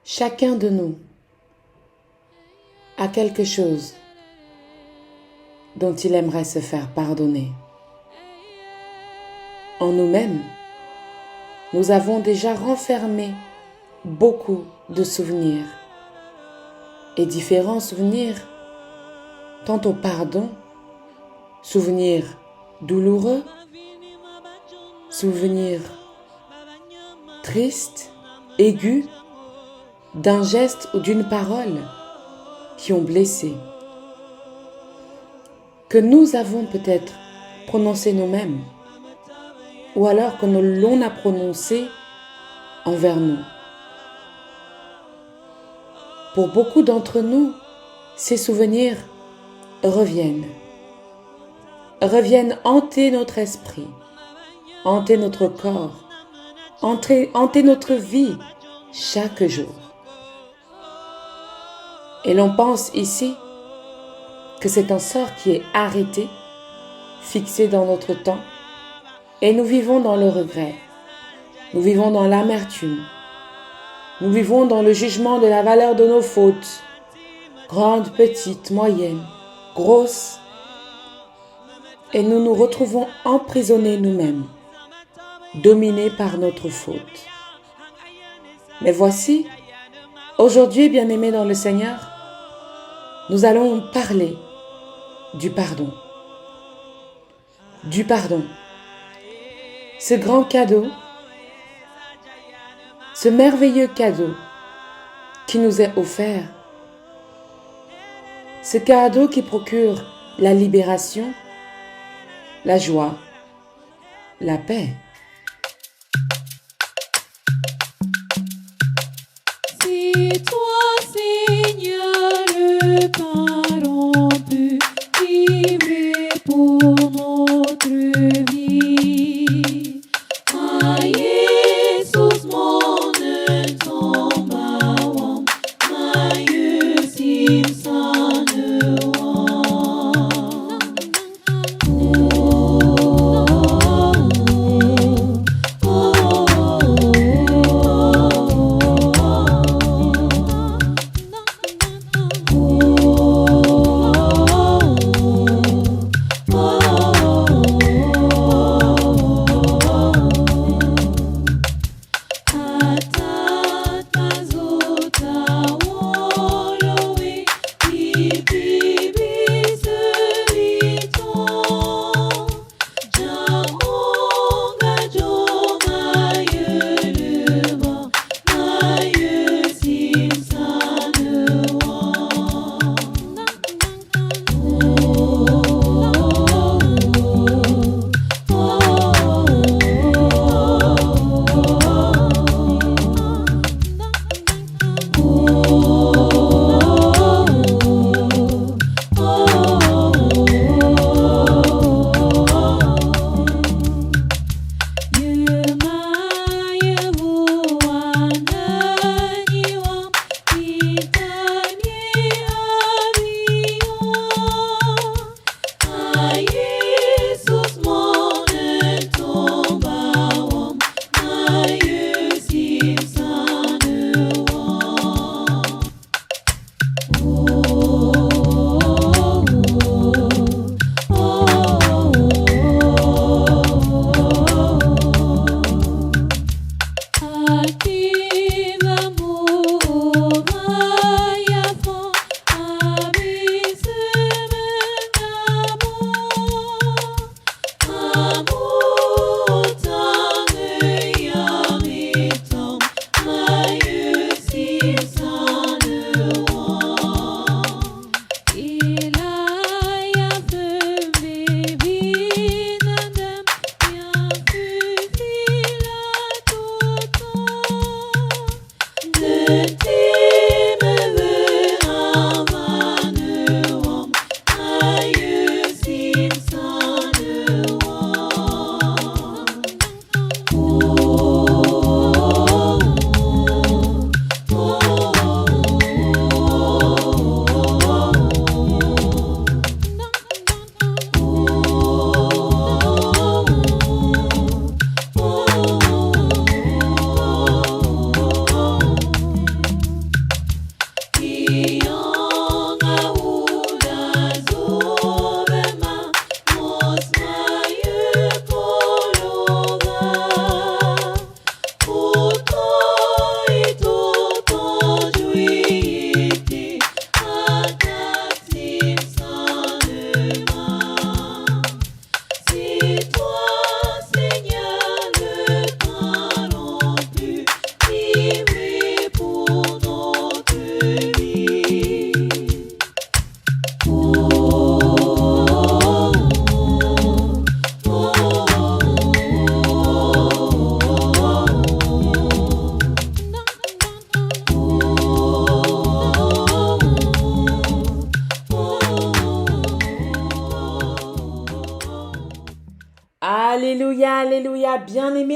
Chacun de nous a quelque chose dont il aimerait se faire pardonner. En nous-mêmes, nous avons déjà renfermé beaucoup de souvenirs et différents souvenirs, tant au pardon, souvenirs douloureux, souvenirs tristes, aigus, d'un geste ou d'une parole qui ont blessé, que nous avons peut-être prononcé nous-mêmes, ou alors que l'on a prononcé envers nous. Pour beaucoup d'entre nous, ces souvenirs reviennent hanter notre esprit, hanter notre corps, hanter notre vie chaque jour. Et l'on pense ici que c'est un sort qui est arrêté, fixé dans notre temps, et nous vivons dans le regret, nous vivons dans l'amertume, nous vivons dans le jugement de la valeur de nos fautes, grandes, petites, moyennes, grosses, et nous nous retrouvons emprisonnés nous-mêmes, dominés par notre faute. Mais voici, aujourd'hui, bien-aimés dans le Seigneur, nous allons parler du pardon. Du pardon. Ce grand cadeau, ce merveilleux cadeau qui nous est offert. Ce cadeau qui procure la libération, la joie, la paix. Si toi, Seigneur, le pardon peut vivre pour notre vie. Ah, Jésus, mon tombawam, maïeux simsanuam.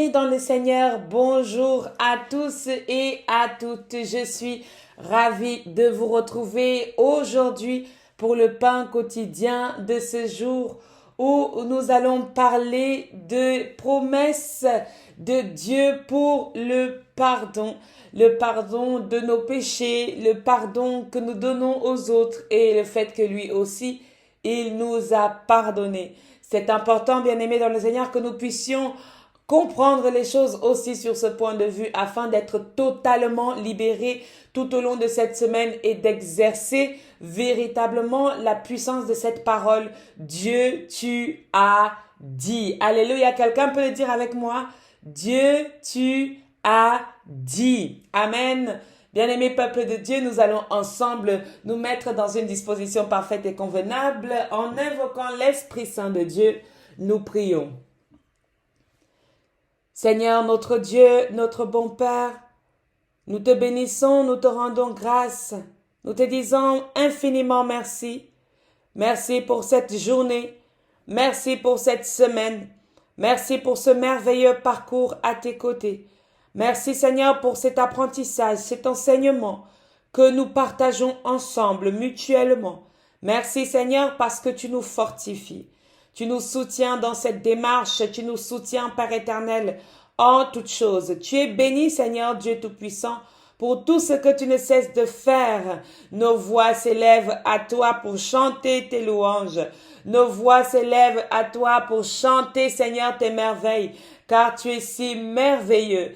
Bien-aimés dans le Seigneur, bonjour à tous et à toutes. Je suis ravie de vous retrouver aujourd'hui pour le pain quotidien de ce jour où nous allons parler de promesses de Dieu pour le pardon de nos péchés, le pardon que nous donnons aux autres et le fait que lui aussi, il nous a pardonné. C'est important, bien-aimés dans le Seigneur, que nous puissions comprendre les choses aussi sur ce point de vue afin d'être totalement libérés tout au long de cette semaine et d'exercer véritablement la puissance de cette parole. Dieu, tu as dit. Alléluia. Quelqu'un peut le dire avec moi? Dieu, tu as dit. Amen. Bien-aimés peuple de Dieu, nous allons ensemble nous mettre dans une disposition parfaite et convenable en invoquant l'Esprit Saint de Dieu. Nous prions. Seigneur, notre Dieu, notre bon Père, nous te bénissons, nous te rendons grâce. Nous te disons infiniment merci. Merci pour cette journée. Merci pour cette semaine. Merci pour ce merveilleux parcours à tes côtés. Merci Seigneur pour cet apprentissage, cet enseignement que nous partageons ensemble, mutuellement. Merci Seigneur parce que tu nous fortifies. Tu nous soutiens dans cette démarche, tu nous soutiens Père éternel en toutes choses. Tu es béni Seigneur Dieu Tout-Puissant pour tout ce que tu ne cesses de faire. Nos voix s'élèvent à toi pour chanter tes louanges. Nos voix s'élèvent à toi pour chanter Seigneur tes merveilles. Car tu es si merveilleux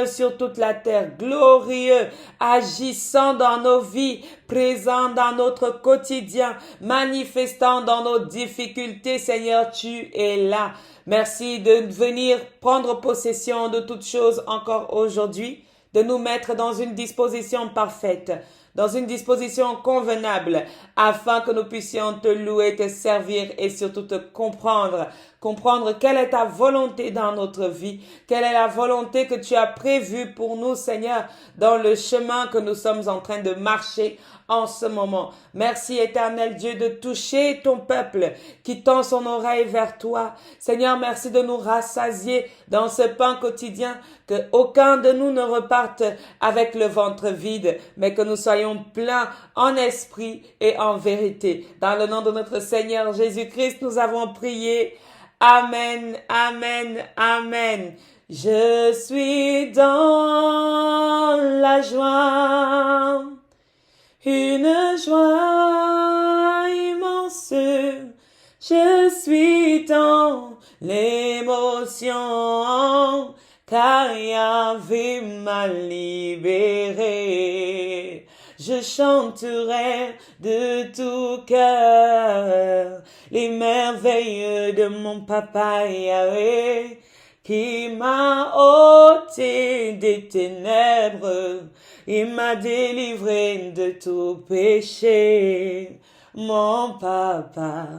sur toute la terre, glorieux, agissant dans nos vies, présent dans notre quotidien, manifestant dans nos difficultés, Seigneur, tu es là. Merci de venir prendre possession de toutes choses encore aujourd'hui, de nous mettre dans une disposition parfaite, dans une disposition convenable, afin que nous puissions te louer, te servir et surtout te comprendre quelle est ta volonté dans notre vie, quelle est la volonté que tu as prévue pour nous, Seigneur, dans le chemin que nous sommes en train de marcher en ce moment. Merci éternel Dieu de toucher ton peuple qui tend son oreille vers toi. Seigneur, merci de nous rassasier dans ce pain quotidien, que aucun de nous ne reparte avec le ventre vide, mais que nous soyons pleins en esprit et en vérité. Dans le nom de notre Seigneur Jésus-Christ, nous avons prié. Amen, amen, amen. Je suis dans la joie, une joie immense. Je suis dans l'émotion, car Yahvé m'a libéré. Je chanterai de tout cœur les merveilles de mon papa Yahvé, qui m'a ôté des ténèbres, il m'a délivré de tout péché. Mon papa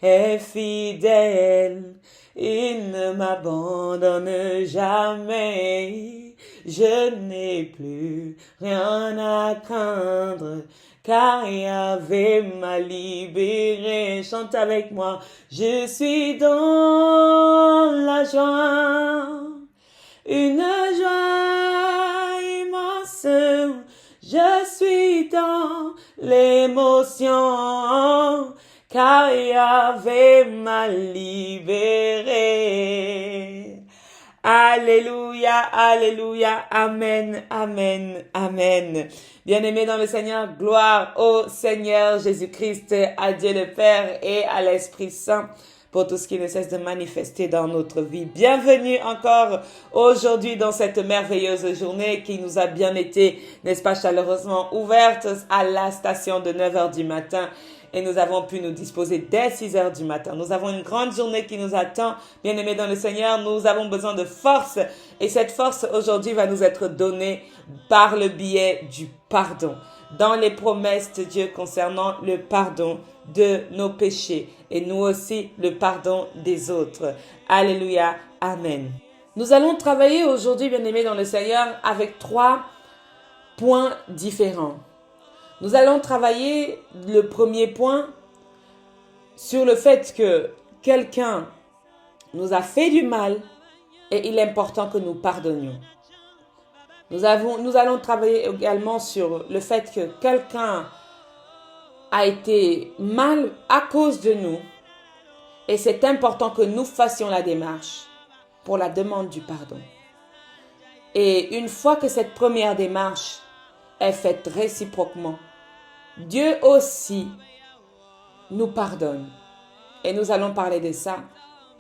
est fidèle, il ne m'abandonne jamais. Je n'ai plus rien à craindre, car Yahvé m'a libéré. Chante avec moi. Je suis dans la joie, une joie immense. Je suis dans l'émotion, car Yahvé m'a libéré. Alléluia, alléluia, amen, amen, amen. Bien-aimés dans le Seigneur, gloire au Seigneur Jésus-Christ, à Dieu le Père et à l'Esprit Saint pour tout ce qui ne cesse de manifester dans notre vie. Bienvenue encore aujourd'hui dans cette merveilleuse journée qui nous a bien été, n'est-ce pas, chaleureusement ouverte à la station de 9h du matin. Et nous avons pu nous disposer dès 6h du matin. Nous avons une grande journée qui nous attend. Bien-aimés dans le Seigneur, nous avons besoin de force. Et cette force aujourd'hui va nous être donnée par le biais du pardon. Dans les promesses de Dieu concernant le pardon de nos péchés. Et nous aussi, le pardon des autres. Alléluia. Amen. Nous allons travailler aujourd'hui, bien-aimés dans le Seigneur, avec 3 points différents. Nous allons travailler le premier point sur le fait que quelqu'un nous a fait du mal et il est important que nous pardonnions. Nous allons travailler également sur le fait que quelqu'un a été mal à cause de nous et c'est important que nous fassions la démarche pour la demande du pardon. Et une fois que cette première démarche est faite réciproquement, Dieu aussi nous pardonne. Et nous allons parler de ça,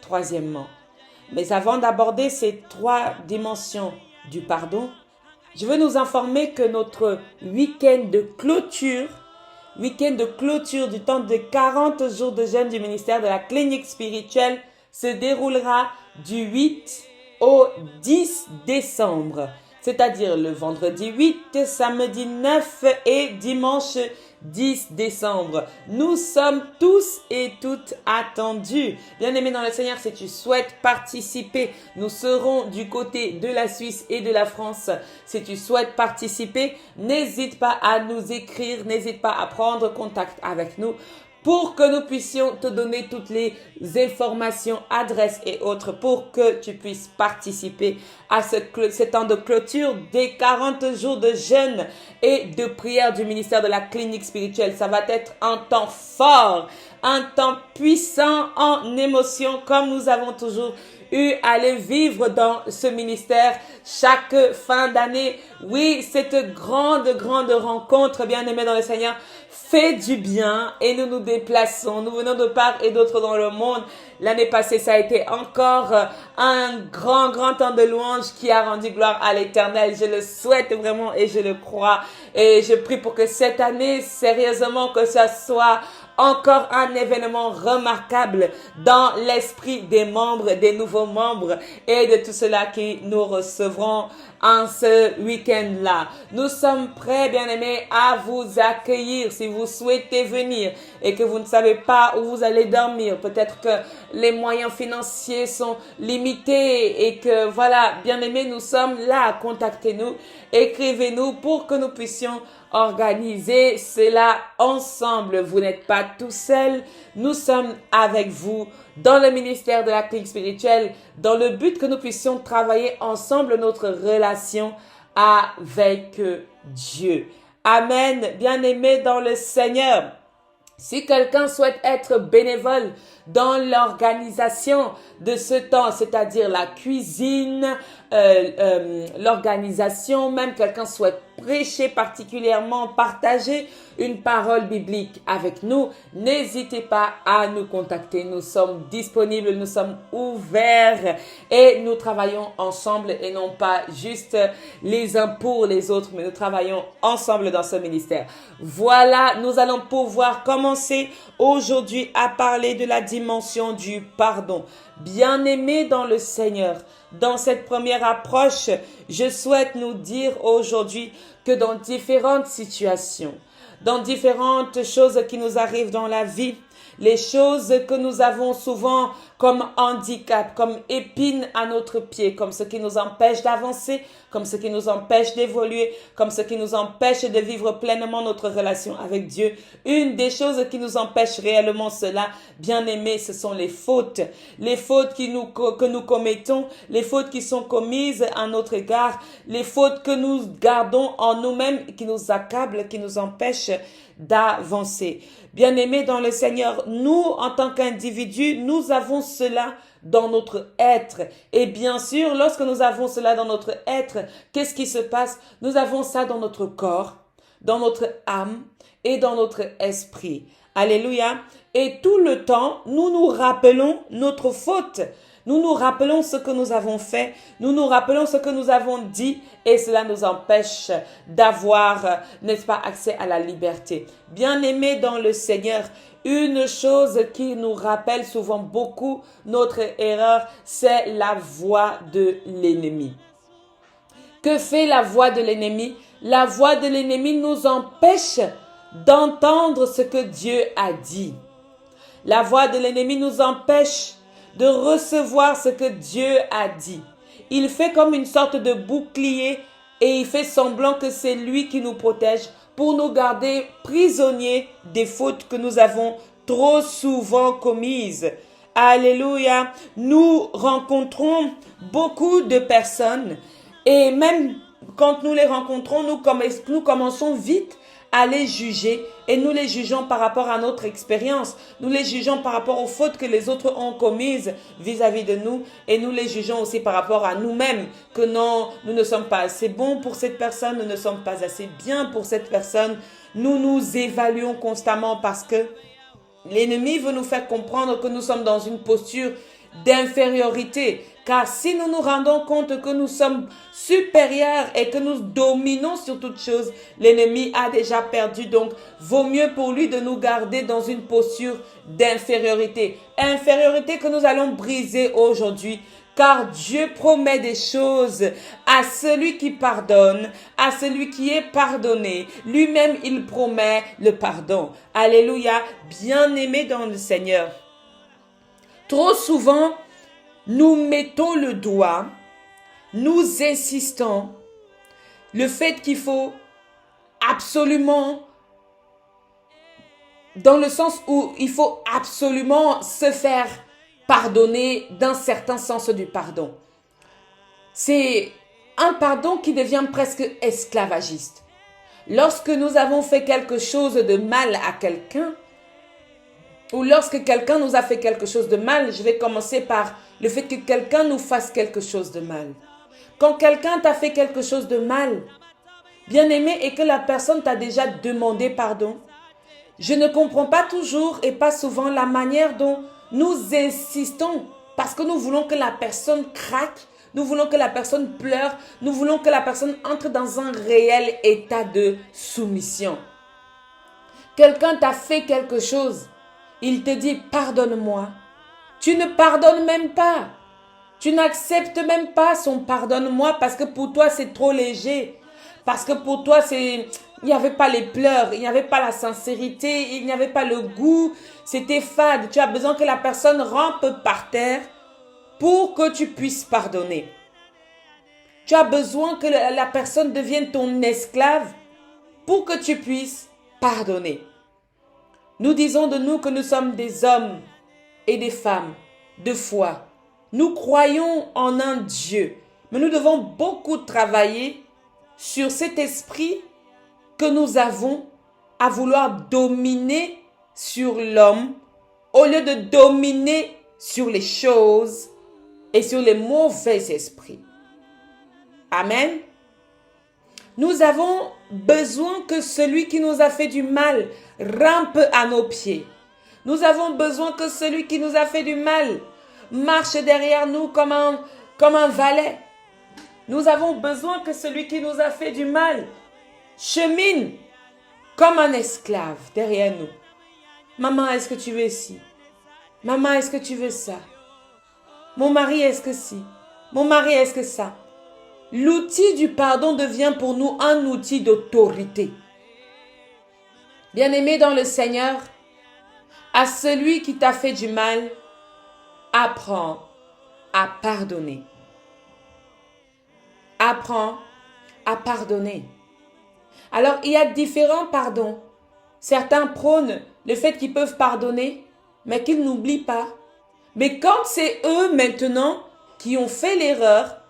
troisièmement. Mais avant d'aborder ces 3 dimensions du pardon, je veux nous informer que notre week-end de clôture du temps de 40 jours de jeûne du ministère de la clinique spirituelle se déroulera du 8 au 10 décembre. C'est-à-dire le vendredi 8, samedi 9 et dimanche 10 décembre. Nous sommes tous et toutes attendus. Bien-aimés dans le Seigneur, si tu souhaites participer, nous serons du côté de la Suisse et de la France. Si tu souhaites participer, n'hésite pas à nous écrire, n'hésite pas à prendre contact avec nous pour que nous puissions te donner toutes les informations, adresses et autres pour que tu puisses participer à ce temps de clôture des 40 jours de jeûne et de prière du ministère de la clinique spirituelle. Ça va être un temps fort, un temps puissant en émotion comme nous avons toujours eu à le vivre dans ce ministère chaque fin d'année. Oui, cette grande rencontre, bien-aimés dans le Seigneur, fait du bien et nous nous déplaçons. Nous venons de part et d'autre dans le monde. L'année passée, ça a été encore un grand temps de louange qui a rendu gloire à l'Éternel. Je le souhaite vraiment et je le crois. Et je prie pour que cette année, sérieusement, que ça soit encore un événement remarquable dans l'esprit des membres, des nouveaux membres et de tout cela qui nous recevront en ce week-end-là. Nous sommes prêts, bien-aimés, à vous accueillir si vous souhaitez venir et que vous ne savez pas où vous allez dormir. Peut-être que les moyens financiers sont limités et que voilà, bien-aimés, nous sommes là. Contactez-nous, écrivez-nous pour que nous puissions organiser cela ensemble. Vous n'êtes pas tout seul. Nous sommes avec vous dans le ministère de la clinique spirituelle dans le but que nous puissions travailler ensemble notre relation avec Dieu. Amen. Bien-aimés dans le Seigneur. Si quelqu'un souhaite être bénévole dans l'organisation de ce temps, c'est-à-dire la cuisine, l'organisation, même quelqu'un souhaite prêcher particulièrement, partager une parole biblique avec nous, n'hésitez pas à nous contacter. Nous sommes disponibles, nous sommes ouverts et nous travaillons ensemble et non pas juste les uns pour les autres, mais nous travaillons ensemble dans ce ministère. Voilà, nous allons pouvoir commencer aujourd'hui à parler de la dimension du pardon. Bien-aimés dans le Seigneur, dans cette première approche, je souhaite nous dire aujourd'hui que dans différentes situations, dans différentes choses qui nous arrivent dans la vie, les choses que nous avons souvent comme handicap, comme épines à notre pied, comme ce qui nous empêche d'avancer, comme ce qui nous empêche d'évoluer, comme ce qui nous empêche de vivre pleinement notre relation avec Dieu. Une des choses qui nous empêche réellement cela, bien aimés, ce sont les fautes. Les fautes que nous commettons, les fautes qui sont commises à notre égard, les fautes que nous gardons en nous-mêmes, qui nous accablent, qui nous empêchent d'avancer. Bien-aimés dans le Seigneur, nous, en tant qu'individus, nous avons cela dans notre être. Et bien sûr, lorsque nous avons cela dans notre être, qu'est-ce qui se passe? Nous avons ça dans notre corps, dans notre âme et dans notre esprit. Alléluia. Et tout le temps, nous nous rappelons notre faute. Nous nous rappelons ce que nous avons fait, nous nous rappelons ce que nous avons dit et cela nous empêche d'avoir, n'est-ce pas, accès à la liberté. Bien-aimés dans le Seigneur, une chose qui nous rappelle souvent beaucoup notre erreur, c'est la voix de l'ennemi. Que fait la voix de l'ennemi? La voix de l'ennemi nous empêche d'entendre ce que Dieu a dit. La voix de l'ennemi nous empêche de recevoir ce que Dieu a dit. Il fait comme une sorte de bouclier et il fait semblant que c'est lui qui nous protège pour nous garder prisonniers des fautes que nous avons trop souvent commises. Alléluia. Nous rencontrons beaucoup de personnes et même quand nous les rencontrons, nous commençons vite à les juger et nous les jugeons par rapport à notre expérience. Nous les jugeons par rapport aux fautes que les autres ont commises vis-à-vis de nous et nous les jugeons aussi par rapport à nous-mêmes que non, nous ne sommes pas assez bons pour cette personne, nous ne sommes pas assez bien pour cette personne. Nous nous évaluons constamment parce que l'ennemi veut nous faire comprendre que nous sommes dans une posture d'infériorité. Car si nous nous rendons compte que nous sommes supérieurs et que nous dominons sur toute chose, l'ennemi a déjà perdu. Donc, vaut mieux pour lui de nous garder dans une posture d'infériorité. Infériorité que nous allons briser aujourd'hui. Car Dieu promet des choses à celui qui pardonne, à celui qui est pardonné. Lui-même, il promet le pardon. Alléluia, bien-aimés dans le Seigneur. Trop souvent, nous mettons le doigt, nous insistons, le fait qu'il faut absolument, dans le sens où il faut absolument se faire pardonner d'un certain sens du pardon. C'est un pardon qui devient presque esclavagiste. Lorsque nous avons fait quelque chose de mal à quelqu'un, ou lorsque quelqu'un nous a fait quelque chose de mal, je vais commencer par le fait que quelqu'un nous fasse quelque chose de mal. Quand quelqu'un t'a fait quelque chose de mal, bien aimé, et que la personne t'a déjà demandé pardon, je ne comprends pas toujours et pas souvent la manière dont nous insistons parce que nous voulons que la personne craque, nous voulons que la personne pleure, nous voulons que la personne entre dans un réel état de soumission. Quelqu'un t'a fait quelque chose, il te dit pardonne-moi. Tu ne pardonnes même pas. Tu n'acceptes même pas son pardonne-moi parce que pour toi c'est trop léger. Parce que pour toi il n'y avait pas les pleurs, il n'y avait pas la sincérité, il n'y avait pas le goût, c'était fade. Tu as besoin que la personne rampe par terre pour que tu puisses pardonner. Tu as besoin que la personne devienne ton esclave pour que tu puisses pardonner. Nous disons de nous que nous sommes des hommes et des femmes de foi. Nous croyons en un Dieu, mais nous devons beaucoup travailler sur cet esprit que nous avons à vouloir dominer sur l'homme au lieu de dominer sur les choses et sur les mauvais esprits. Amen. Nous avons besoin que celui qui nous a fait du mal rampe à nos pieds. Nous avons besoin que celui qui nous a fait du mal marche derrière nous comme un valet. Nous avons besoin que celui qui nous a fait du mal chemine comme un esclave derrière nous. Maman, est-ce que tu veux ci? Maman, est-ce que tu veux ça? Mon mari, est-ce que ci? Mon mari, est-ce que ça? L'outil du pardon devient pour nous un outil d'autorité. Bien-aimé dans le Seigneur, à celui qui t'a fait du mal, apprends à pardonner. Apprends à pardonner. Alors, il y a différents pardons. Certains prônent le fait qu'ils peuvent pardonner, mais qu'ils n'oublient pas. Mais quand c'est eux maintenant qui ont fait l'erreur,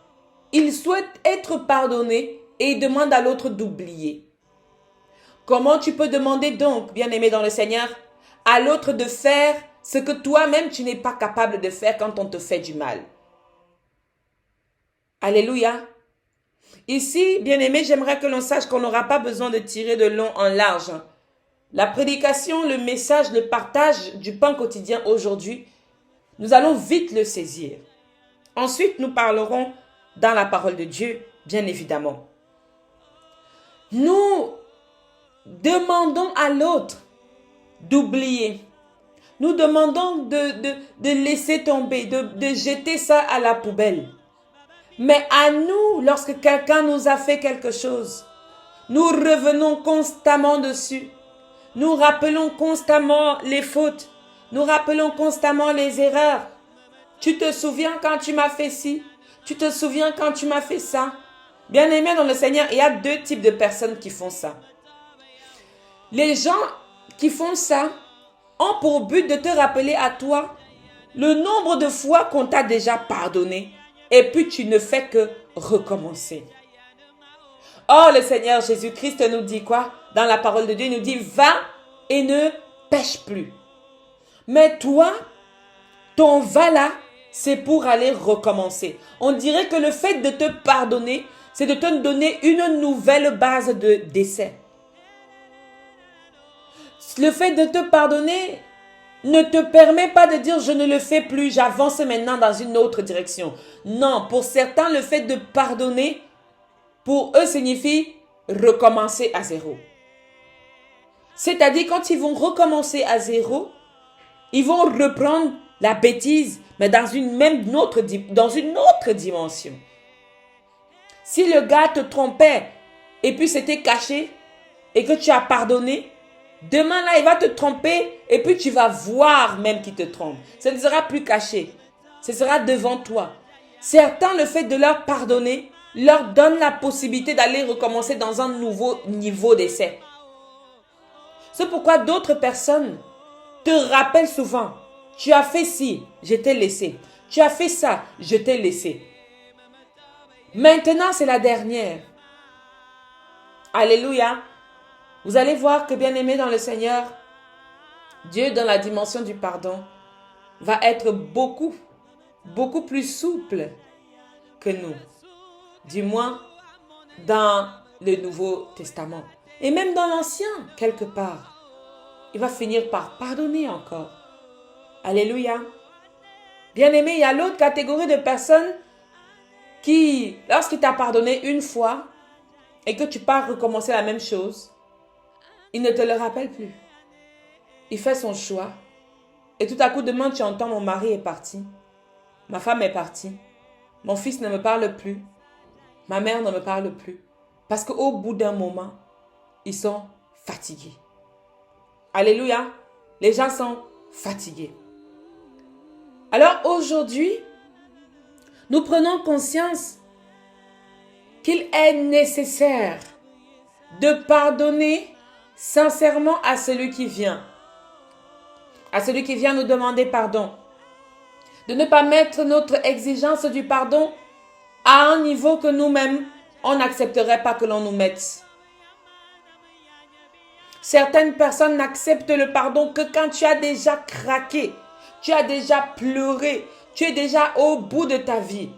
ils souhaitent être pardonnés et ils demandent à l'autre d'oublier. Comment tu peux demander donc, bien-aimé dans le Seigneur, à l'autre de faire ce que toi-même tu n'es pas capable de faire quand on te fait du mal? Alléluia. Ici, bien-aimé, j'aimerais que l'on sache qu'on n'aura pas besoin de tirer de long en large. La prédication, le message, le partage du pain quotidien aujourd'hui, nous allons vite le saisir. Ensuite, nous parlerons dans la parole de Dieu, bien évidemment. Nous demandons à l'autre d'oublier. Nous demandons de laisser tomber, de jeter ça à la poubelle. Mais à nous, lorsque quelqu'un nous a fait quelque chose, nous revenons constamment dessus. Nous rappelons constamment les fautes. Nous rappelons constamment les erreurs. Tu te souviens quand tu m'as fait ci? Tu te souviens quand tu m'as fait ça? Bien-aimé dans le Seigneur, il y a deux types de personnes qui font ça. Les gens qui font ça ont pour but de te rappeler à toi le nombre de fois qu'on t'a déjà pardonné et puis tu ne fais que recommencer. Oh, le Seigneur Jésus-Christ nous dit quoi? Dans la parole de Dieu, il nous dit, va et ne pêche plus. Mais toi, ton va là, c'est pour aller recommencer. On dirait que le fait de te pardonner, c'est de te donner une nouvelle base d'essai. Le fait de te pardonner ne te permet pas de dire je ne le fais plus, j'avance maintenant dans une autre direction. Non, pour certains, le fait de pardonner, pour eux, signifie recommencer à zéro. C'est-à-dire, quand ils vont recommencer à zéro, ils vont reprendre la bêtise, mais dans une autre dimension. Si le gars te trompait et puis c'était caché et que tu as pardonné, demain là, il va te tromper et puis tu vas voir même qu'il te trompe. Ce ne sera plus caché. Ce sera devant toi. Certains, le fait de leur pardonner, leur donne la possibilité d'aller recommencer dans un nouveau niveau d'essai. C'est pourquoi d'autres personnes te rappellent souvent. Tu as fait ci, je t'ai laissé. Tu as fait ça, je t'ai laissé. Maintenant, c'est la dernière. Alléluia. Vous allez voir que, bien-aimé dans le Seigneur, Dieu, dans la dimension du pardon, va être beaucoup plus souple que nous. Du moins, dans le Nouveau Testament. Et même dans l'Ancien, quelque part. Il va finir par pardonner encore. Alléluia. Bien-aimé, il y a l'autre catégorie de personnes qui, lorsqu'il t'a pardonné une fois et que tu pars recommencer la même chose, il ne te le rappelle plus. Il fait son choix. Et tout à coup, demain, tu entends mon mari est parti. Ma femme est partie. Mon fils ne me parle plus. Ma mère ne me parle plus. Parce qu'au bout d'un moment, ils sont fatigués. Alléluia. Les gens sont fatigués. Alors aujourd'hui, nous prenons conscience qu'il est nécessaire de pardonner sincèrement à celui qui vient. À celui qui vient nous demander pardon. De ne pas mettre notre exigence du pardon à un niveau que nous-mêmes, on n'accepterait pas que l'on nous mette. Certaines personnes n'acceptent le pardon que quand tu as déjà craqué, tu as déjà pleuré, tu es déjà au bout de ta vie.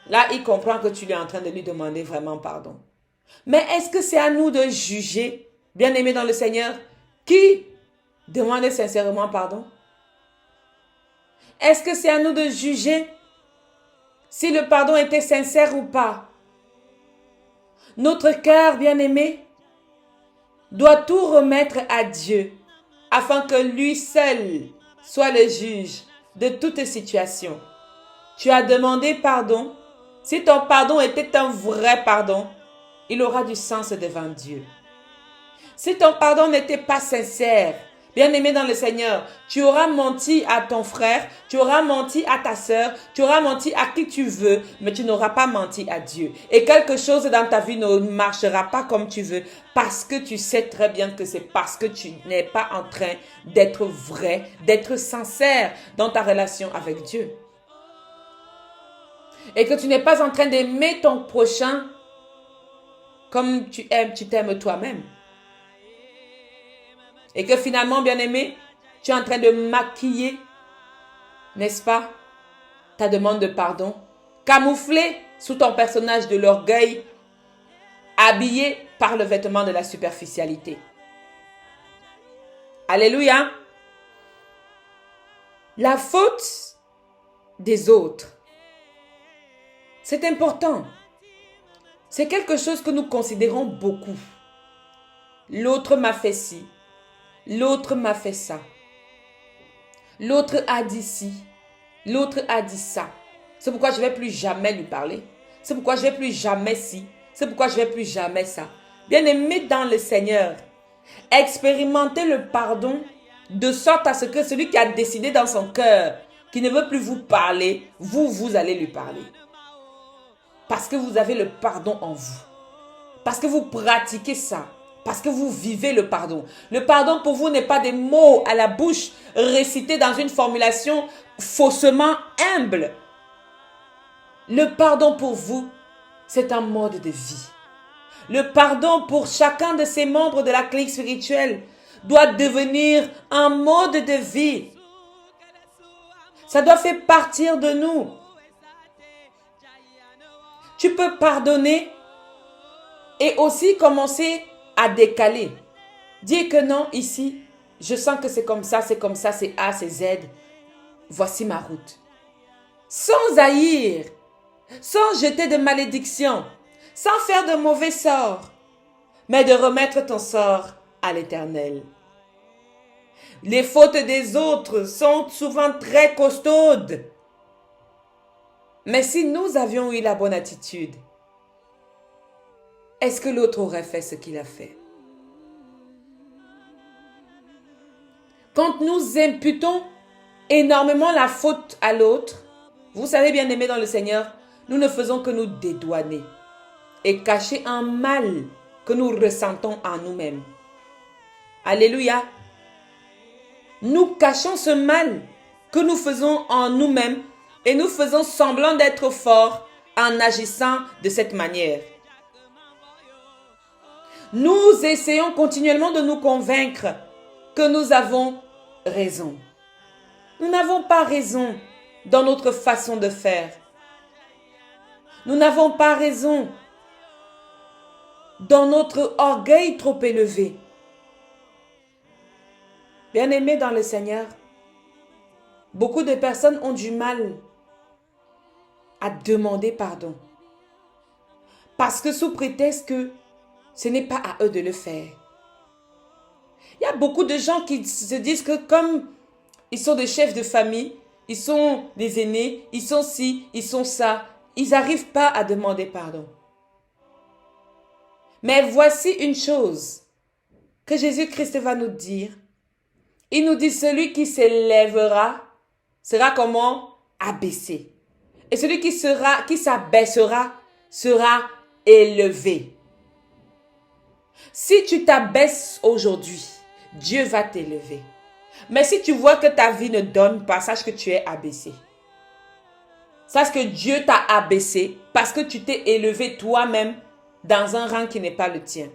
Là, il comprend que tu es en train de lui demander vraiment pardon. Mais est-ce que c'est à nous de juger, bien-aimés dans le Seigneur, qui demande sincèrement pardon? Est-ce que c'est à nous de juger si le pardon était sincère ou pas? Notre cœur, bien-aimé, doit tout remettre à Dieu afin que lui seul soit le juge de toute situation. Tu as demandé pardon. Si ton pardon était un vrai pardon, il aura du sens devant Dieu. Si ton pardon n'était pas sincère, bien-aimé dans le Seigneur, tu auras menti à ton frère, tu auras menti à ta sœur, tu auras menti à qui tu veux, mais tu n'auras pas menti à Dieu. Et quelque chose dans ta vie ne marchera pas comme tu veux parce que tu sais très bien que c'est parce que tu n'es pas en train d'être vrai, d'être sincère dans ta relation avec Dieu. Et que tu n'es pas en train d'aimer ton prochain comme tu t'aimes toi-même. Et que finalement, bien-aimé, tu es en train de maquiller, n'est-ce pas, ta demande de pardon, camouflée sous ton personnage de l'orgueil, habillé par le vêtement de la superficialité. Alléluia. La faute des autres, c'est important. C'est quelque chose que nous considérons beaucoup. L'autre m'a fait ci. L'autre m'a fait ça. L'autre a dit ci. L'autre a dit ça. C'est pourquoi je ne vais plus jamais lui parler. C'est pourquoi je ne vais plus jamais ci. C'est pourquoi je ne vais plus jamais ça. Bien-aimé dans le Seigneur, expérimentez le pardon de sorte à ce que celui qui a décidé dans son cœur qui ne veut plus vous parler, vous allez lui parler. Parce que vous avez le pardon en vous. Parce que vous pratiquez ça. Parce que vous vivez le pardon. Le pardon pour vous n'est pas des mots à la bouche récités dans une formulation faussement humble. Le pardon pour vous, c'est un mode de vie. Le pardon pour chacun de ces membres de la clique spirituelle doit devenir un mode de vie. Ça doit faire partir de nous. Tu peux pardonner et aussi commencer à décaler. Dire que non, ici, je sens que c'est comme ça, c'est A, c'est Z. Voici ma route. Sans haïr, sans jeter de malédiction, sans faire de mauvais sorts, mais de remettre ton sort à l'Éternel. Les fautes des autres sont souvent très costaudes. Mais si nous avions eu la bonne attitude, est-ce que l'autre aurait fait ce qu'il a fait? Quand nous imputons énormément la faute à l'autre, vous savez bien aimé dans le Seigneur, nous ne faisons que nous dédouaner et cacher un mal que nous ressentons en nous-mêmes. Alléluia. Nous cachons ce mal que nous faisons en nous-mêmes et nous faisons semblant d'être forts en agissant de cette manière. Nous essayons continuellement de nous convaincre que nous avons raison. Nous n'avons pas raison dans notre façon de faire. Nous n'avons pas raison dans notre orgueil trop élevé. Bien-aimés dans le Seigneur, beaucoup de personnes ont du mal à demander pardon. Parce que sous prétexte que ce n'est pas à eux de le faire. Il y a beaucoup de gens qui se disent que comme ils sont des chefs de famille, ils sont des aînés, ils sont ci, ils sont ça, ils n'arrivent pas à demander pardon. Mais voici une chose que Jésus-Christ va nous dire. Il nous dit, celui qui s'élèvera sera comment? Abaissé. Et celui qui s'abaissera sera élevé. Si tu t'abaisses aujourd'hui, Dieu va t'élever. Mais si tu vois que ta vie ne donne pas, sache que tu es abaissé. Sache que Dieu t'a abaissé parce que tu t'es élevé toi-même dans un rang qui n'est pas le tien.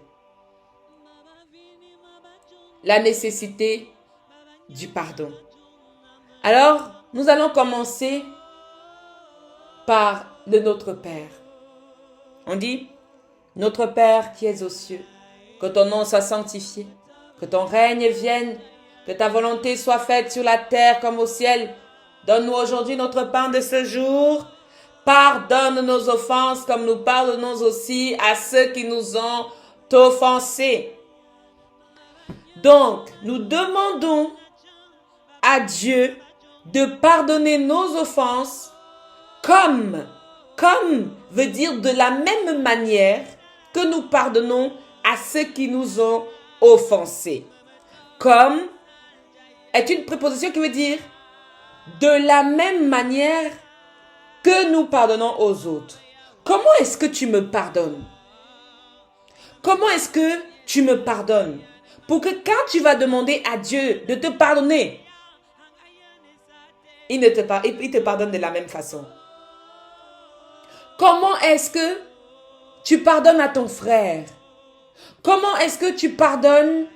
La nécessité du pardon. Alors, nous allons commencer par le Notre Père. On dit, Notre Père qui es aux cieux, que ton nom soit sanctifié, que ton règne vienne, que ta volonté soit faite sur la terre comme au ciel. Donne-nous aujourd'hui notre pain de ce jour. Pardonne nos offenses comme nous pardonnons aussi à ceux qui nous ont offensés. Donc, nous demandons à Dieu de pardonner nos offenses comme veut dire de la même manière que nous pardonnons à ceux qui nous ont offensés. Comme est une préposition qui veut dire de la même manière que nous pardonnons aux autres. Comment est-ce que tu me pardonnes? Comment est-ce que tu me pardonnes? Pour que quand tu vas demander à Dieu de te pardonner, il te pardonne de la même façon. Comment est-ce que tu pardonnes à ton frère? Comment est-ce que tu pardonnes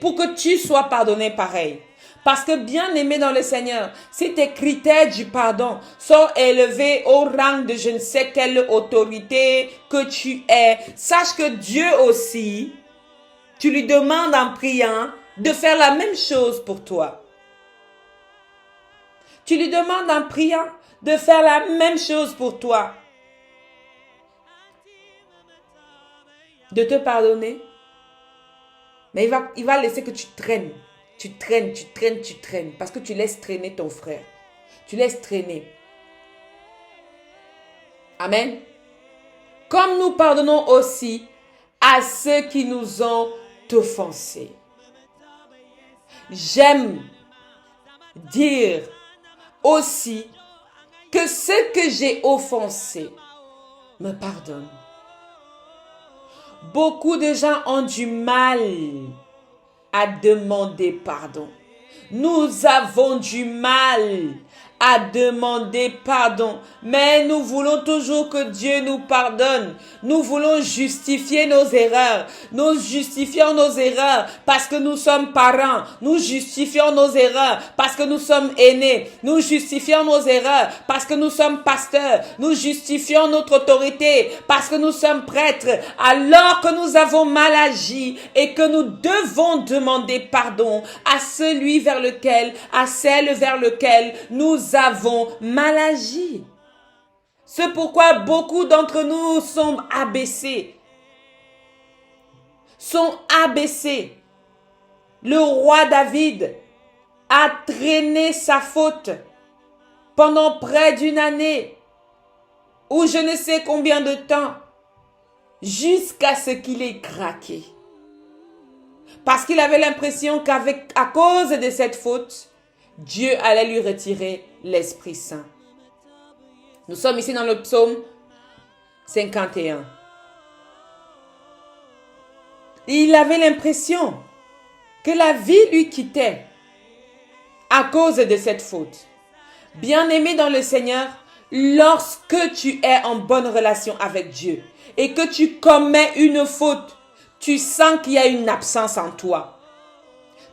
pour que tu sois pardonné pareil? Parce que bien aimé dans le Seigneur, si tes critères du pardon sont élevés au rang de je ne sais quelle autorité que tu es, sache que Dieu aussi, tu lui demandes en priant de faire la même chose pour toi. Tu lui demandes en priant de faire la même chose pour toi. De te pardonner. Mais il va laisser que tu traînes. Tu traînes. Parce que tu laisses traîner ton frère. Tu laisses traîner. Amen. Comme nous pardonnons aussi à ceux qui nous ont offensés. J'aime dire aussi que ceux que j'ai offensés me pardonnent. Beaucoup de gens ont du mal à demander pardon. Nous avons du mal à demander pardon, mais nous voulons toujours que Dieu nous pardonne. Nous voulons justifier nos erreurs. Nous justifions nos erreurs parce que nous sommes parents. Nous justifions nos erreurs parce que nous sommes aînés. Nous justifions nos erreurs parce que nous sommes pasteurs. Nous justifions notre autorité parce que nous sommes prêtres, alors que nous avons mal agi et que nous devons demander pardon à celui vers lequel, à celle vers lequel nous avons mal agi. C'est pourquoi beaucoup d'entre nous sont abaissés. Le roi David a traîné sa faute pendant près d'une année ou je ne sais combien de temps jusqu'à ce qu'il ait craqué. Parce qu'il avait l'impression qu'à cause de cette faute, Dieu allait lui retirer l'Esprit Saint. Nous sommes ici dans le psaume 51. Il avait l'impression que la vie lui quittait à cause de cette faute. Bien-aimé dans le Seigneur, lorsque tu es en bonne relation avec Dieu et que tu commets une faute, tu sens qu'il y a une absence en toi.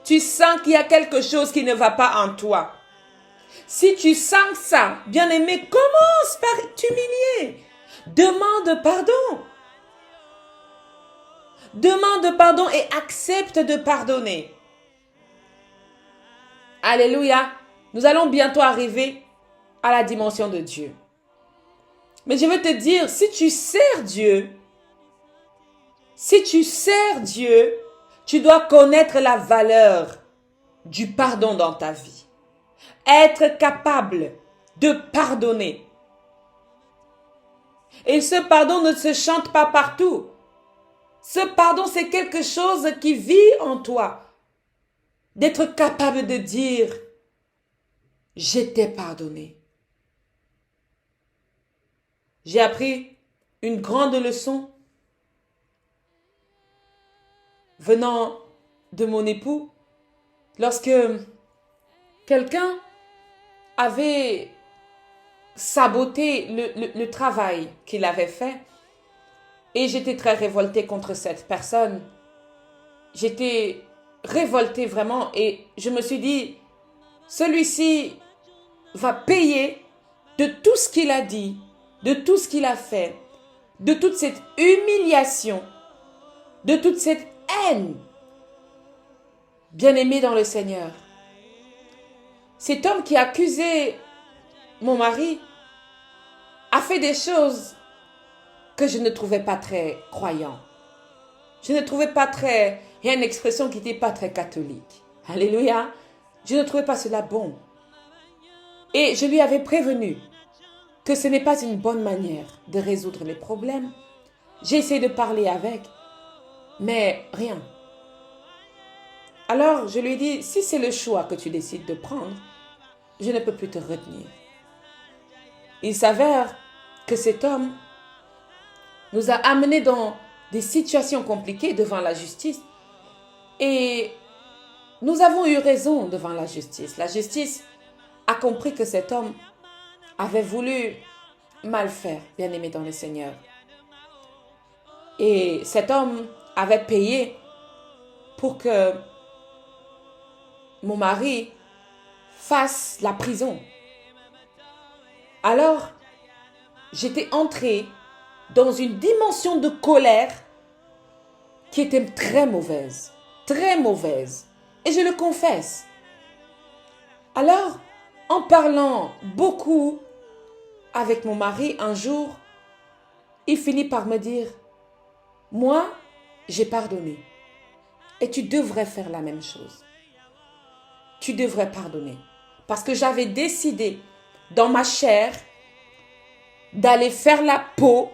Tu sens qu'il y a quelque chose qui ne va pas en toi. Si tu sens ça, bien-aimé, commence par t'humilier. Demande pardon. Demande pardon et accepte de pardonner. Alléluia. Nous allons bientôt arriver à la dimension de Dieu. Mais je veux te dire, si tu sers Dieu, tu dois connaître la valeur du pardon dans ta vie. Être capable de pardonner. Et ce pardon ne se chante pas partout. Ce pardon, c'est quelque chose qui vit en toi. D'être capable de dire, je t'ai pardonné. J'ai appris une grande leçon venant de mon époux lorsque quelqu'un avait saboté le travail qu'il avait fait et j'étais très révoltée contre cette personne. J'étais révoltée vraiment et je me suis dit, celui-ci va payer de tout ce qu'il a dit, de tout ce qu'il a fait, de toute cette humiliation, de toute cette haine. Bien-aimé dans le Seigneur, cet homme qui accusait mon mari a fait des choses que je ne trouvais pas très croyant. Je ne trouvais pas très... Il y a une expression qui n'était pas très catholique. Alléluia. Je ne trouvais pas cela bon. Et je lui avais prévenu que ce n'est pas une bonne manière de résoudre les problèmes. J'ai essayé de parler avec, mais rien. Alors je lui ai dit, si c'est le choix que tu décides de prendre, je ne peux plus te retenir. Il s'avère que cet homme nous a amenés dans des situations compliquées devant la justice et nous avons eu raison devant la justice. La justice a compris que cet homme avait voulu mal faire, bien-aimé dans le Seigneur. Et cet homme avait payé pour que mon mari fasse la prison. Alors, j'étais entrée dans une dimension de colère qui était très mauvaise. Très mauvaise. Et je le confesse. Alors, en parlant beaucoup avec mon mari, un jour, il finit par me dire, moi, j'ai pardonné. Et tu devrais faire la même chose. Tu devrais pardonner. Parce que j'avais décidé dans ma chair d'aller faire la peau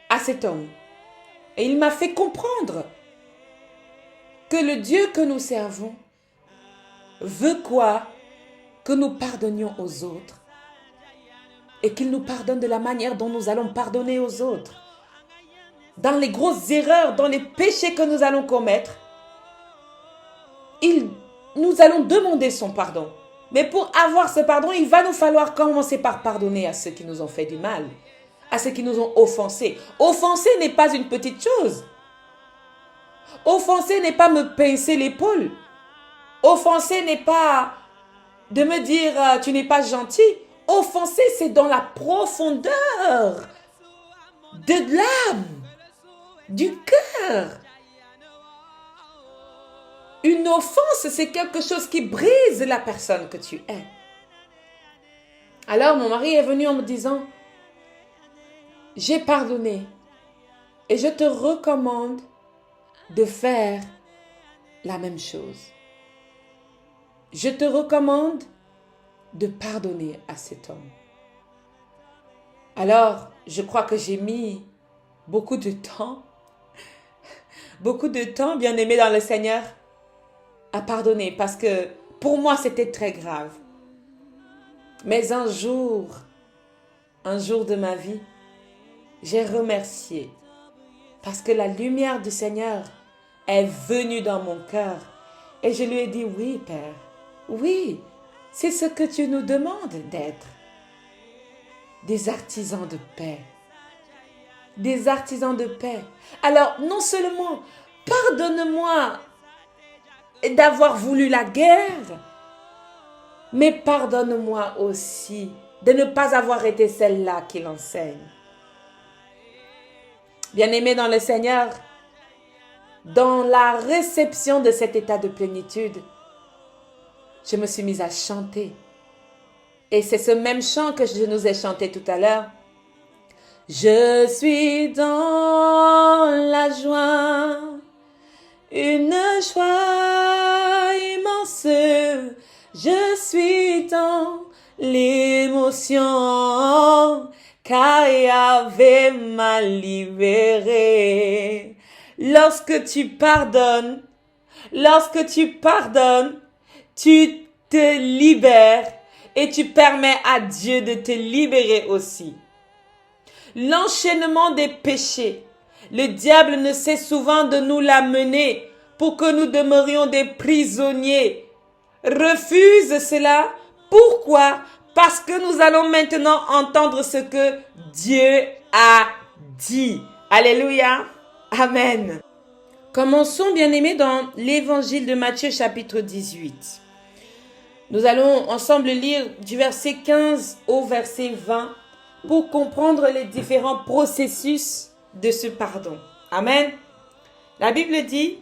à cet homme. Et il m'a fait comprendre que le Dieu que nous servons veut quoi? Que nous pardonnions aux autres et qu'il nous pardonne de la manière dont nous allons pardonner aux autres. dans les grosses erreurs, dans les péchés que nous allons commettre, nous allons demander son pardon. Mais pour avoir ce pardon, il va nous falloir commencer par pardonner à ceux qui nous ont fait du mal, à ceux qui nous ont offensés. Offenser n'est pas une petite chose. Offenser n'est pas me pincer l'épaule. Offenser n'est pas de me dire tu n'es pas gentil. Offenser, c'est dans la profondeur de l'âme, du cœur. Une offense, c'est quelque chose qui brise la personne que tu es. Alors mon mari est venu en me disant, j'ai pardonné et je te recommande de faire la même chose. Je te recommande de pardonner à cet homme. Alors, je crois que j'ai mis beaucoup de temps, bien aimé dans le Seigneur, à pardonner parce que pour moi, c'était très grave. Mais un jour de ma vie, j'ai remercié parce que la lumière du Seigneur est venue dans mon cœur et je lui ai dit, oui, Père, oui, c'est ce que tu nous demandes d'être. Des artisans de paix. Des artisans de paix. Alors, non seulement, pardonne-moi d'avoir voulu la guerre, mais pardonne-moi aussi de ne pas avoir été celle-là qui l'enseigne. Bien-aimé dans le Seigneur, dans la réception de cet état de plénitude, je me suis mise à chanter. Et c'est ce même chant que je nous ai chanté tout à l'heure. Je suis dans la joie, une joie immense. Je suis dans l'émotion, car Yahvé m'a libéré. Lorsque tu pardonnes, tu te libères et tu permets à Dieu de te libérer aussi. L'enchaînement des péchés, le diable ne cesse souvent de nous l'amener pour que nous demeurions des prisonniers. Refuse cela. Pourquoi? Parce que nous allons maintenant entendre ce que Dieu a dit. Alléluia. Amen. Commençons, bien-aimés, dans l'évangile de Matthieu, chapitre 18. Nous allons ensemble lire du verset 15 au verset 20 pour comprendre les différents processus de ce pardon. Amen. La Bible dit,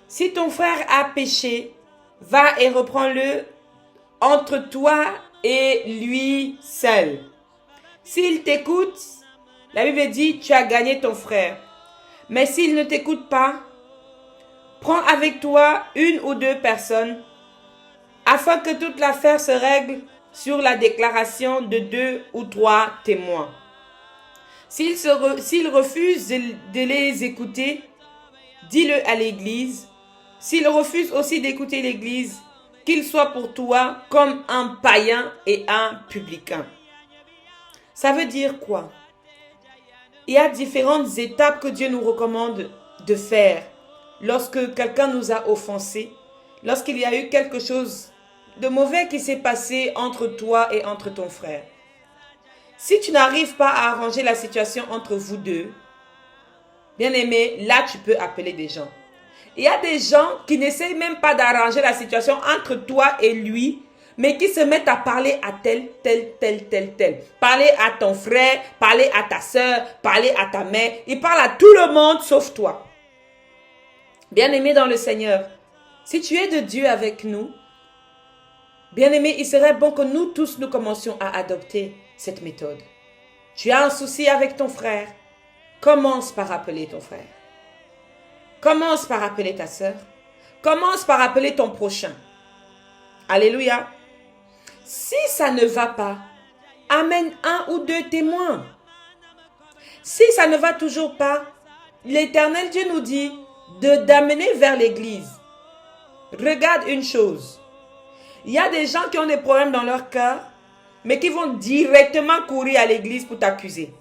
si ton frère a péché, va et reprends-le entre toi et lui seul. S'il t'écoute, la Bible dit, tu as gagné ton frère. Mais s'il ne t'écoute pas, prends avec toi une ou deux personnes afin que toute l'affaire se règle sur la déclaration de 2 ou 3 témoins. S'il refuse de les écouter, dis-le à l'église. S'il refuse aussi d'écouter l'église, qu'il soit pour toi comme un païen et un publicain. Ça veut dire quoi? Il y a différentes étapes que Dieu nous recommande de faire lorsque quelqu'un nous a offensés, lorsqu'il y a eu quelque chose de mauvais qui s'est passé entre toi et entre ton frère. Si tu n'arrives pas à arranger la situation entre vous deux, bien aimé, là tu peux appeler des gens. Il y a des gens qui n'essayent même pas d'arranger la situation entre toi et lui, mais qui se mettent à parler à tel. Parler à ton frère, parler à ta soeur, parler à ta mère. Ils parlent à tout le monde sauf toi. Bien-aimé dans le Seigneur, si tu es de Dieu avec nous, bien-aimé, il serait bon que nous tous nous commencions à adopter cette méthode. Tu as un souci avec ton frère, commence par appeler ton frère. Commence par appeler ta soeur. Commence par appeler ton prochain. Alléluia. Si ça ne va pas, amène 1 ou 2 témoins. Si ça ne va toujours pas, l'Éternel Dieu nous dit d'amener vers l'église. Regarde une chose. Il y a des gens qui ont des problèmes dans leur cœur, mais qui vont directement courir à l'église pour t'accuser.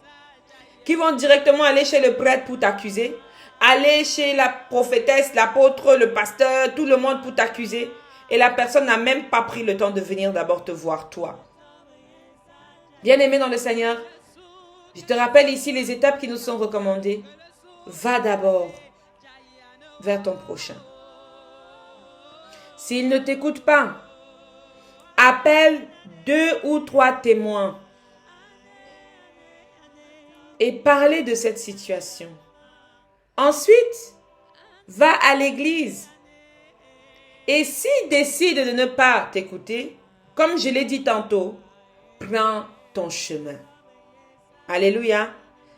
qui vont directement aller chez le prêtre pour t'accuser, aller chez la prophétesse, l'apôtre, le pasteur, tout le monde pour t'accuser. Et la personne n'a même pas pris le temps de venir d'abord te voir toi. Bien-aimé dans le Seigneur, je te rappelle ici les étapes qui nous sont recommandées. Va d'abord vers ton prochain. S'il ne t'écoute pas, appelle 2 ou 3 témoins et parlez de cette situation. Ensuite, va à l'église. Et s'il décide de ne pas t'écouter, comme je l'ai dit tantôt, prends ton chemin. Alléluia.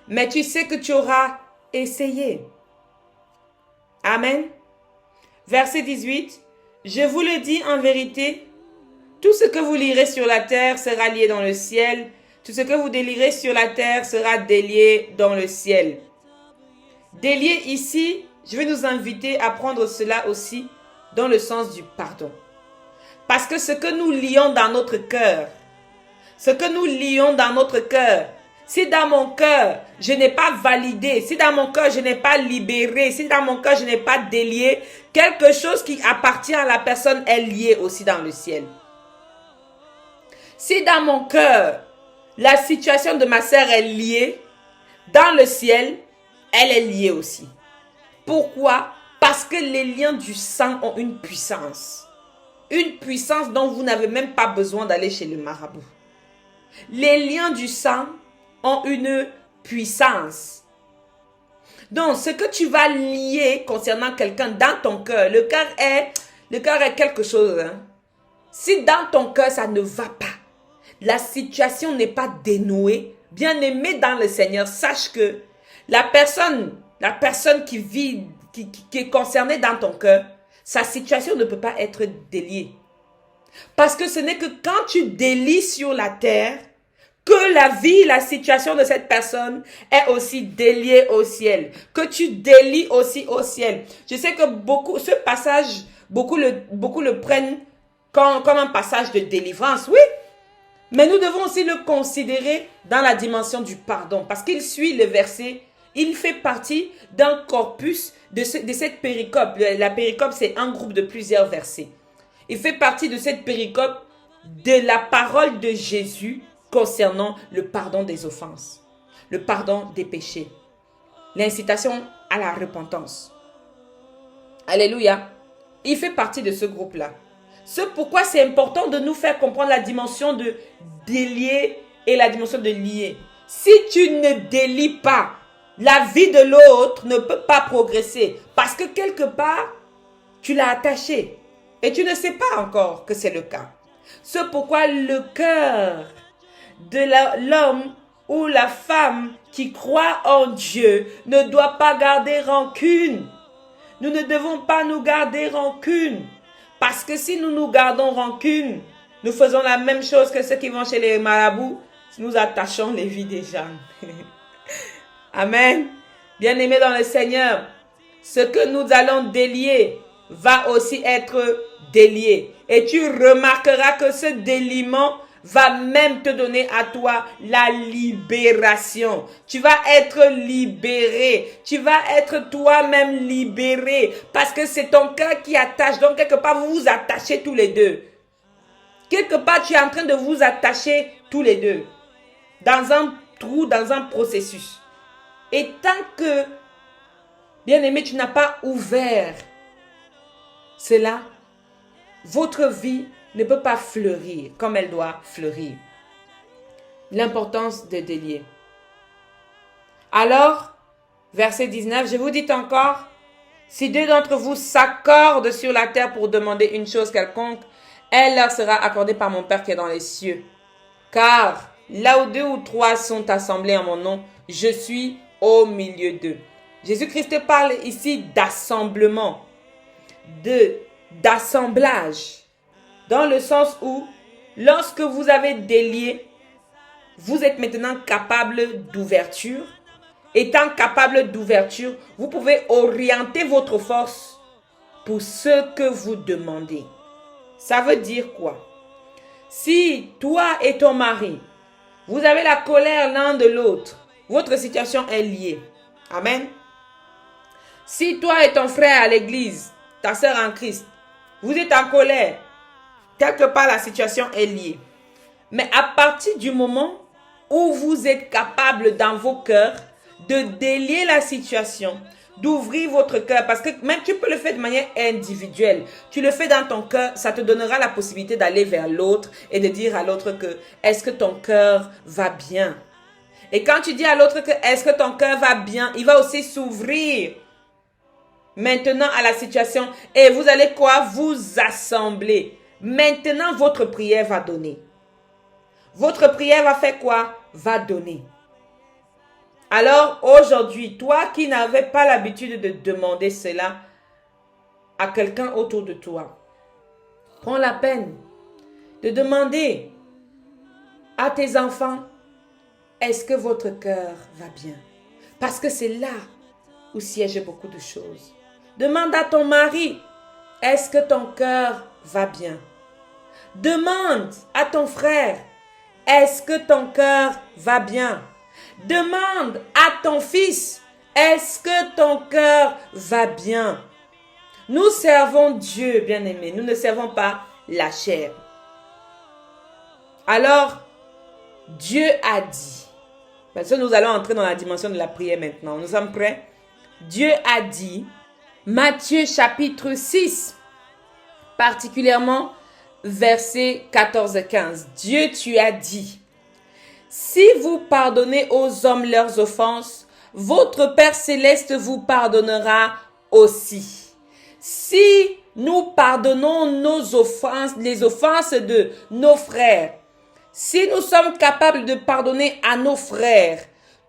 Mais tu sais que tu auras essayé. Amen. Verset 18. Je vous le dis en vérité, tout ce que vous lirez sur la terre sera lié dans le ciel. Tout ce que vous délirez sur la terre sera délié dans le ciel. Délier ici, je vais nous inviter à prendre cela aussi dans le sens du pardon. Parce que ce que nous lions dans notre cœur, si dans mon cœur, je n'ai pas validé, si dans mon cœur, je n'ai pas libéré, si dans mon cœur, je n'ai pas délié, quelque chose qui appartient à la personne est lié aussi dans le ciel. Si dans mon cœur, la situation de ma sœur est liée, dans le ciel, elle est liée aussi. Pourquoi? Parce que les liens du sang ont une puissance. Une puissance dont vous n'avez même pas besoin d'aller chez le marabout. Les liens du sang ont une puissance. Donc, ce que tu vas lier concernant quelqu'un dans ton cœur, le cœur est quelque chose. Hein? Si dans ton cœur, ça ne va pas, la situation n'est pas dénouée, bien-aimé dans le Seigneur, sache que la personne qui vit, qui est concernée dans ton cœur, sa situation ne peut pas être déliée. Parce que ce n'est que quand tu délies sur la terre, que la vie, la situation de cette personne est aussi déliée au ciel. Que tu délies aussi au ciel. Je sais que ce passage, beaucoup le prennent comme un passage de délivrance, oui. Mais nous devons aussi le considérer dans la dimension du pardon. Parce qu'il suit le verset, il fait partie d'un corpus de cette péricope. La péricope, c'est un groupe de plusieurs versets. Il fait partie de cette péricope de la parole de Jésus concernant le pardon des offenses, le pardon des péchés, l'incitation à la repentance. Alléluia. Il fait partie de ce groupe-là. C'est pourquoi c'est important de nous faire comprendre la dimension de délier et la dimension de lier. Si tu ne délies pas, la vie de l'autre ne peut pas progresser parce que quelque part, tu l'as attaché et tu ne sais pas encore que c'est le cas. C'est pourquoi le cœur de l'homme ou la femme qui croit en Dieu ne doit pas garder rancune. Nous ne devons pas nous garder rancune. Parce que si nous nous gardons rancune, nous faisons la même chose que ceux qui vont chez les marabouts. Nous attachons les vies des gens. Amen. Bien-aimés dans le Seigneur, ce que nous allons délier va aussi être délié. Et tu remarqueras que ce déliement va même te donner à toi la libération. Tu vas être libéré. Tu vas être toi-même libéré. Parce que c'est ton cœur qui attache. Donc quelque part, vous vous attachez tous les deux. Quelque part, tu es en train de vous attacher tous les deux. Dans un trou, dans un processus. Et tant que, bien-aimé, tu n'as pas ouvert cela, votre vie ne peut pas fleurir comme elle doit fleurir. L'importance de délier. Alors, verset 19, je vous dis encore, si 2 d'entre vous s'accordent sur la terre pour demander une chose quelconque, elle leur sera accordée par mon Père qui est dans les cieux. Car là où 2 ou 3 sont assemblés en mon nom, je suis au milieu d'eux. Jésus-Christ parle ici d'assemblement, d'assemblage. Dans le sens où, lorsque vous avez délié, vous êtes maintenant capable d'ouverture. Étant capable d'ouverture, vous pouvez orienter votre force pour ce que vous demandez. Ça veut dire quoi? Si toi et ton mari, vous avez la colère l'un de l'autre, votre situation est liée. Amen. Si toi et ton frère à l'église, ta soeur en Christ, vous êtes en colère, quelque part la situation est liée. Mais à partir du moment où vous êtes capable dans vos cœurs de délier la situation, d'ouvrir votre cœur, parce que même tu peux le faire de manière individuelle, tu le fais dans ton cœur, ça te donnera la possibilité d'aller vers l'autre et de dire à l'autre que est-ce que ton cœur va bien? Et quand tu dis à l'autre que est-ce que ton cœur va bien, il va aussi s'ouvrir maintenant à la situation et vous allez quoi? Vous assembler. Maintenant, votre prière va donner. Votre prière va faire quoi? Va donner. Alors, aujourd'hui, toi qui n'avais pas l'habitude de demander cela à quelqu'un autour de toi, prends la peine de demander à tes enfants, est-ce que votre cœur va bien? Parce que c'est là où siègent beaucoup de choses. Demande à ton mari, est-ce que ton cœur va bien? Demande à ton frère, est-ce que ton cœur va bien? Demande à ton fils, est-ce que ton cœur va bien? Nous servons Dieu, bien-aimés. Nous ne servons pas la chair. Alors, Dieu a dit, parce que nous allons entrer dans la dimension de la prière maintenant. Nous sommes prêts? Dieu a dit, Matthieu chapitre 6, particulièrement versets 14 et 15. Dieu, tu as dit, si vous pardonnez aux hommes leurs offenses, votre Père céleste vous pardonnera aussi. Si nous pardonnons nos offenses, les offenses de nos frères, si nous sommes capables de pardonner à nos frères,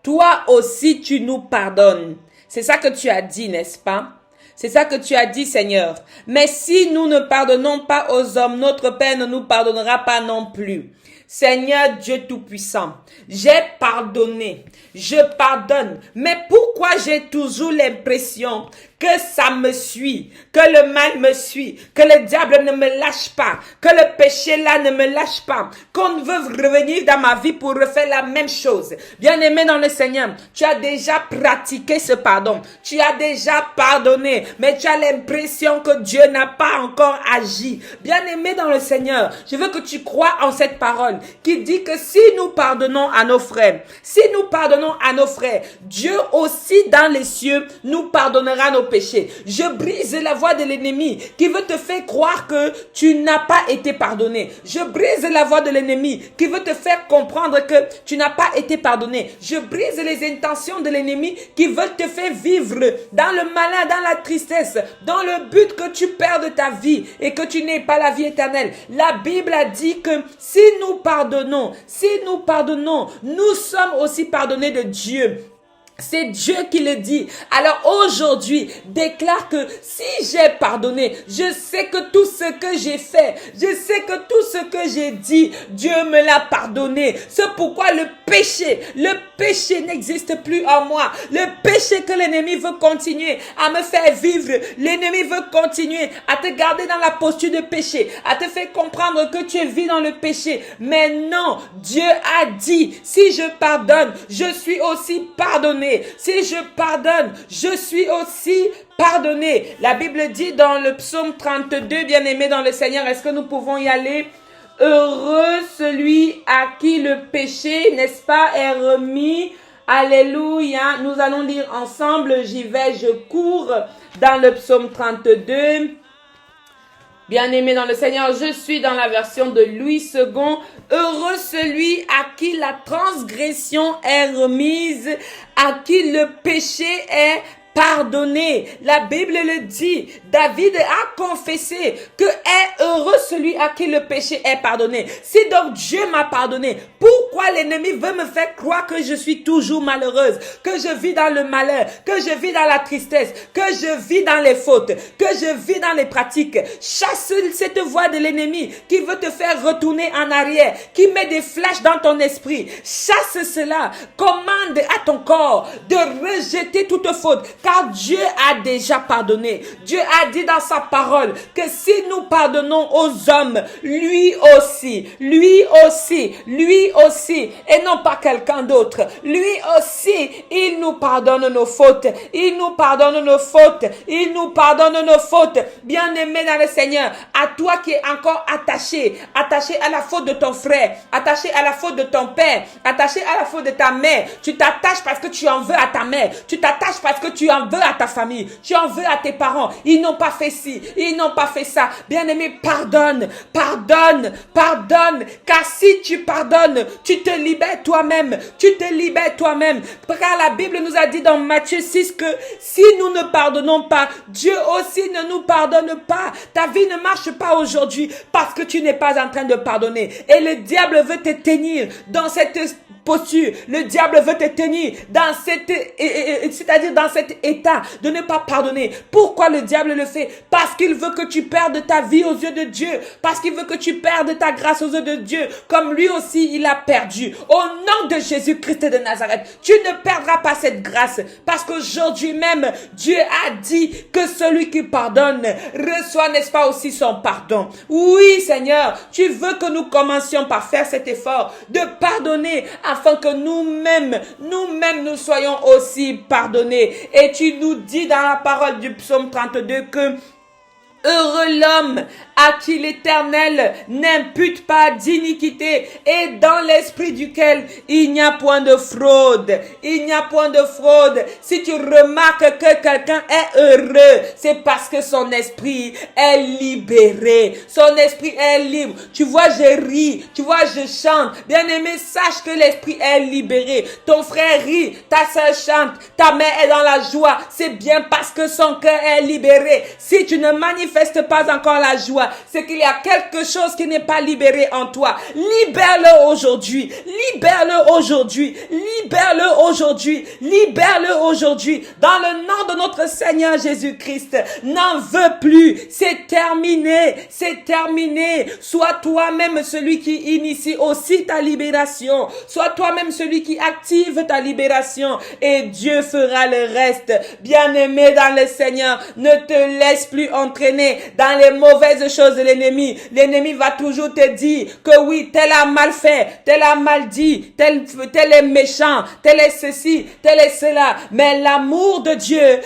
toi aussi tu nous pardonnes. C'est ça que tu as dit, n'est-ce pas? C'est ça que tu as dit, Seigneur. Mais si nous ne pardonnons pas aux hommes, notre Père ne nous pardonnera pas non plus. Seigneur Dieu Tout-Puissant, j'ai pardonné, je pardonne, mais pourquoi j'ai toujours l'impression que ça me suit, que le mal me suit, que le diable ne me lâche pas, que le péché là ne me lâche pas, qu'on veut revenir dans ma vie pour refaire la même chose. Bien-aimé dans le Seigneur, tu as déjà pratiqué ce pardon, tu as déjà pardonné, mais tu as l'impression que Dieu n'a pas encore agi. Bien-aimé dans le Seigneur, je veux que tu crois en cette parole qui dit que si nous pardonnons à nos frères, si nous pardonnons à nos frères, Dieu aussi dans les cieux nous pardonnera nos péchés. Je brise la voix de l'ennemi qui veut te faire croire que tu n'as pas été pardonné. Je brise la voix de l'ennemi qui veut te faire comprendre que tu n'as pas été pardonné. Je brise les intentions de l'ennemi qui veulent te faire vivre dans le malin, dans la tristesse, dans le but que tu perdes ta vie et que tu n'aies pas la vie éternelle. La Bible a dit que si nous pardonnons, nous sommes aussi pardonnés de Dieu. C'est Dieu qui le dit. Alors aujourd'hui, déclare que si j'ai pardonné, je sais que tout ce que j'ai fait, je sais que tout ce que j'ai dit, Dieu me l'a pardonné. C'est pourquoi le péché n'existe plus en moi. Le péché que l'ennemi veut continuer à me faire vivre, l'ennemi veut continuer à te garder dans la posture de péché, à te faire comprendre que tu vis dans le péché. Mais non, Dieu a dit, si je pardonne, je suis aussi pardonné. Si je pardonne, je suis aussi pardonné. La Bible dit dans le psaume 32, bien-aimé dans le Seigneur, est-ce que nous pouvons y aller? Heureux celui à qui le péché, n'est-ce pas, est remis. Alléluia. Nous allons lire ensemble. J'y vais, je cours dans le psaume 32. Bien-aimé dans le Seigneur, je suis dans la version de Louis II. Heureux celui à qui la transgression est remise, à qui le péché est pardonné. La Bible le dit. David a confessé que est heureux celui à qui le péché est pardonné. Si donc Dieu m'a pardonné, pourquoi l'ennemi veut me faire croire que je suis toujours malheureuse, que je vis dans le malheur, que je vis dans la tristesse, que je vis dans les fautes, que je vis dans les pratiques? Chasse cette voix de l'ennemi qui veut te faire retourner en arrière, qui met des flashs dans ton esprit. Chasse cela. Commande à ton corps de rejeter toute faute. car Dieu a déjà pardonné. Dieu a dit dans sa parole que si nous pardonnons aux hommes, lui aussi, et non pas quelqu'un d'autre, lui aussi, il nous pardonne nos fautes, Bien-aimé dans le Seigneur, à toi qui es encore attaché à la faute de ton frère, attaché à la faute de ton père, attaché à la faute de ta mère, tu t'attaches parce que tu en veux à ta mère, tu t'attaches parce que tu en veux à ta famille, tu en veux à tes parents, ils n'ont pas fait ci, ils n'ont pas fait ça. Bien-aimé, pardonne, car si tu pardonnes, tu te libères toi-même, car la Bible nous a dit dans Matthieu 6 que si nous ne pardonnons pas, Dieu aussi ne nous pardonne pas. Ta vie ne marche pas aujourd'hui parce que tu n'es pas en train de pardonner. Et le diable veut te tenir dans cette posture. Le diable veut te tenir dans c'est-à-dire dans cet état de ne pas pardonner. Pourquoi le diable le fait? Parce qu'il veut que tu perdes ta vie aux yeux de Dieu. Parce qu'il veut que tu perdes ta grâce aux yeux de Dieu. Comme lui aussi, il a perdu. Au nom de Jésus-Christ de Nazareth, tu ne perdras pas cette grâce. Parce qu'aujourd'hui même, Dieu a dit que celui qui pardonne reçoit, n'est-ce pas, aussi son pardon. Oui, Seigneur, tu veux que nous commencions par faire cet effort de pardonner afin que nous-mêmes, nous soyons aussi pardonnés. Et tu nous dis dans la parole du psaume 32 que heureux l'homme à qui l'Éternel n'impute pas d'iniquité et dans l'esprit duquel il n'y a point de fraude. Si tu remarques que quelqu'un est heureux, c'est parce que son esprit est libéré. Son esprit est libre. Tu vois, je ris. Tu vois, je chante. Bien-aimé, sache que l'esprit est libéré. Ton frère rit. Ta sœur chante. Ta mère est dans la joie. C'est bien parce que son cœur est libéré. Si tu ne manifestes pas encore la joie, c'est qu'il y a quelque chose qui n'est pas libéré en toi. Libère-le aujourd'hui. Dans le nom de notre Seigneur Jésus-Christ. N'en veux plus. C'est terminé. Sois toi-même celui qui initie aussi ta libération. Sois toi-même celui qui active ta libération. Et Dieu fera le reste. Bien-aimé dans le Seigneur, ne te laisse plus entraîner dans les mauvaises choses de l'ennemi. L'ennemi va toujours te dire que oui, tel a mal fait, tel a mal dit, tel est méchant, tel est ceci, tel est cela. Mais l'amour de Dieu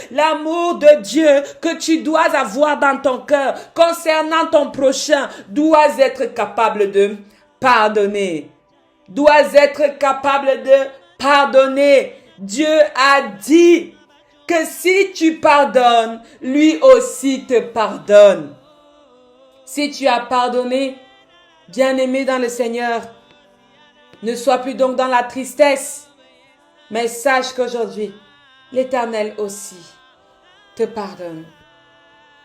que tu dois avoir dans ton cœur concernant ton prochain doit être capable de pardonner. Dieu a dit que si tu pardonnes, lui aussi te pardonne. Si tu as pardonné, bien-aimé dans le Seigneur, ne sois plus donc dans la tristesse, mais sache qu'aujourd'hui, l'Éternel aussi te pardonne.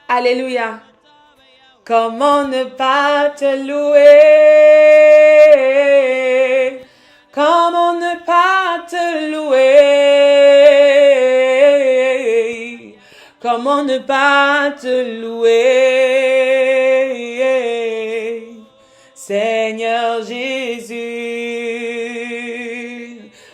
Alléluia. Comment ne pas te louer? Comment ne pas te louer? Comment ne pas te louer? Seigneur Jésus.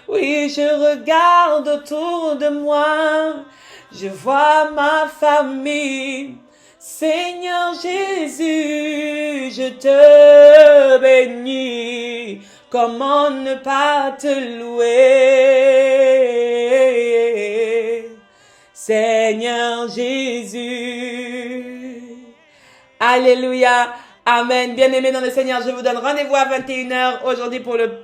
Oui, je regarde autour de moi, je vois ma famille. Seigneur Jésus, je te bénis. Comment ne pas te louer? Seigneur Jésus. Alléluia. Amen. Bien-aimés dans le Seigneur, je vous donne rendez-vous à 21h aujourd'hui pour le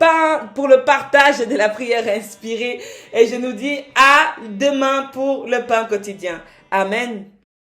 partage de la prière inspirée. Et je nous dis à demain pour le pain quotidien. Amen.